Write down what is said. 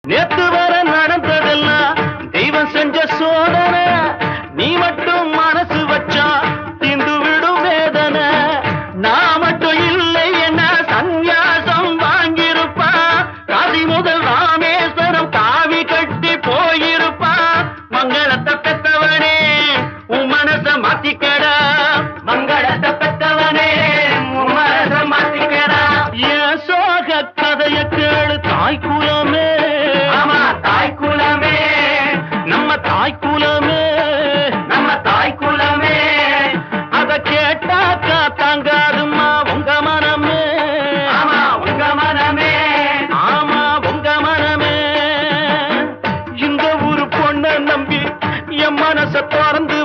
நேத்து வர நடந்ததெல்லாம் தெய்வம் செஞ்ச சோதனை நீ மட்டும் மனசு வச்சா திந்து விடும் வேதனை நான் மட்டும் இல்லை என்ன சந்நியாசம் வாங்கியிருப்பா காசி முதல் ராமேஸ்வரம் தாவி கட்டி போயிருப்பா மங்களத்தை பெத்தவனே உன் மனச மாத்திக்கடா மங்களத்தை பெத்தவனே உன் மனச மாத்திக்கடா என் சோக கதைய கேளு தாய்க்குலமே தாய்க்குலமே நம்ம தாய்க்குலமே நம்ம தாய்க்குலமே அத கேட்டாக்கா தாங்காதுமா உங்க மனமே ஆமா உங்க மனமே ஆமா உங்க மனமே இந்த ஊரு பொண்ண நம்பி என் மனச திறந்து